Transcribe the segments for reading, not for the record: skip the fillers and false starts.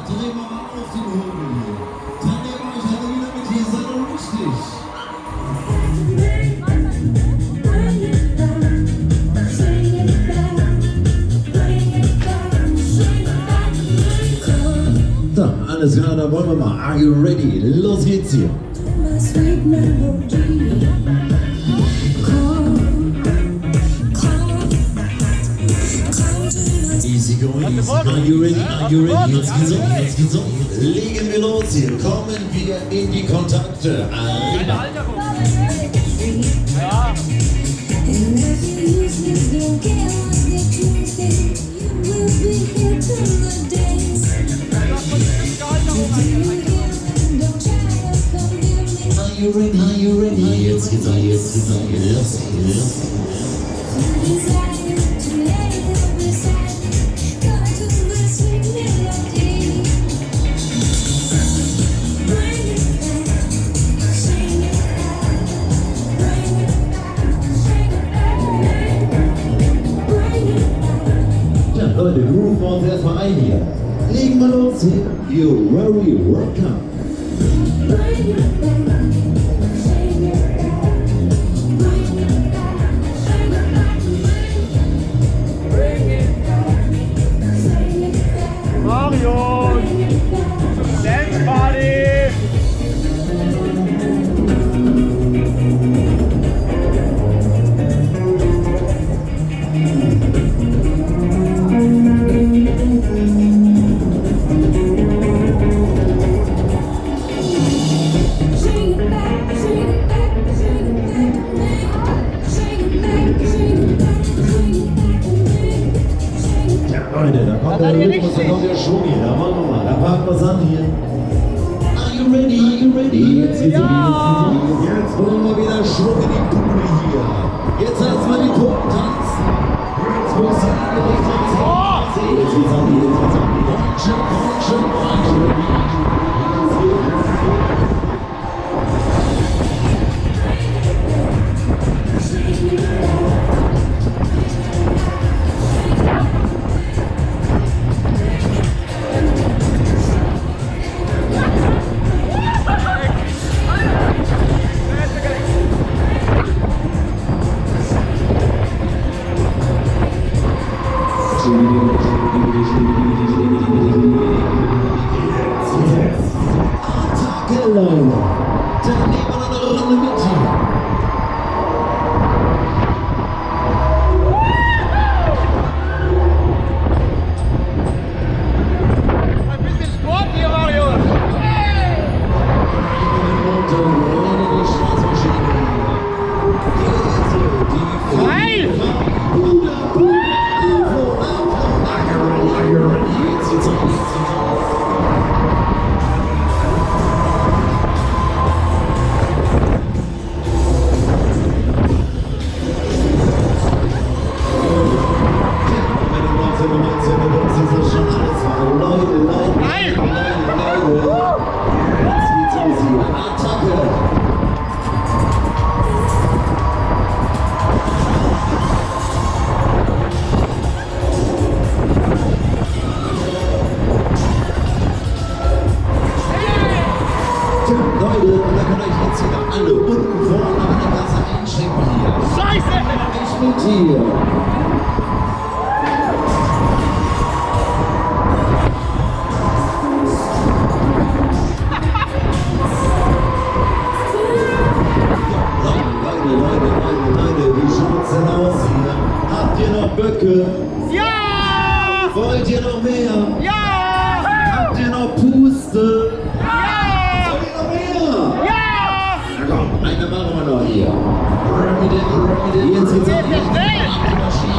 drehen wir mal auf den Hobel hier. Dann nehmen wir euch alle wieder mit hier, seid ihr richtig. So, alles klar, da wollen wir mal. Are you ready? Los geht's hier. Easy going, easy. Are you ready? Are you ready? Jetzt geht's um, jetzt geht's um. Legen wir los hier. Kommen wir in die Kontakte. Arriba. Ja. Are you ready? Are you ready? Jetzt geht's um, jetzt geht's um. Los, los. Leute, grooven wir uns erstmal ein hier. Legen wir los hier. You're very welcome. Mario! Dance Party! Leute, da kommt der Rhythmus, da kommt der Schwung hier, da machen wir mal, da packen wir es an hier. Are you ready? Are you ready? Jetzt geht's um, jetzt bringen wir wieder Schwung in die Bude hier. Jetzt erstmal die Puppen tanzen. Jetzt muss die Richtung sehen. Jetzt geht's um, jetzt geht's um. Attacke, Leute. Dann nehmen wir noch eine Runde mit hier. Ein bisschen Sport hier, Mario! Nein! Leute, und da könnt ihr euch jetzt wieder alle unten vorne an der Gasse einschenken hier. Scheiße! Ich mit hier. Leute, wie schaut's denn aus hier? Habt ihr noch Böcke? Ja! Wollt ihr noch mehr? Ja! Habt ihr noch Puste? Ja! Wollt ihr noch mehr? Ja! Na komm, eine machen wir noch hier. Jetzt geht's auf die Maschine.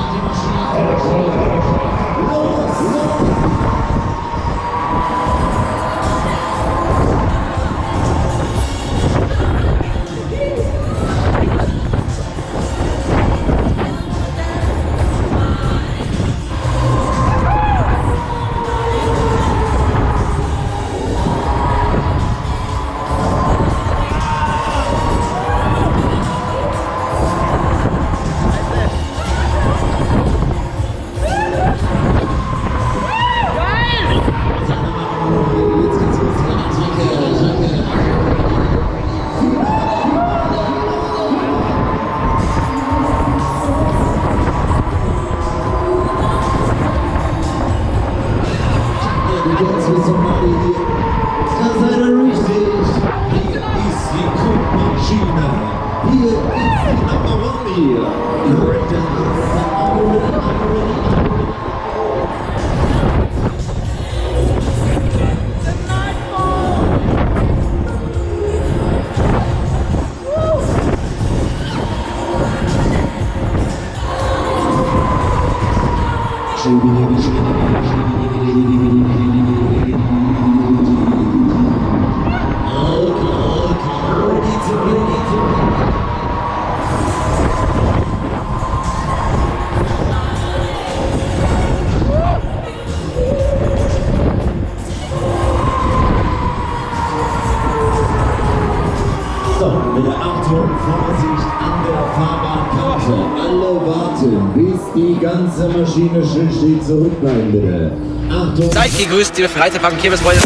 jetzt wissen wir hier. Da seid ihr richtig. Hier ist die Guckmaschine. Hier ist die Number 1 hier. You're ready. Bitte Achtung, Vorsicht an der Fahrbahnkante. Alle warten, bis die ganze Maschine still steht. Zurückbleiben bitte. Achtung. Seid gegrüßt, liebe Freizeitpark und Kirmesfreunde.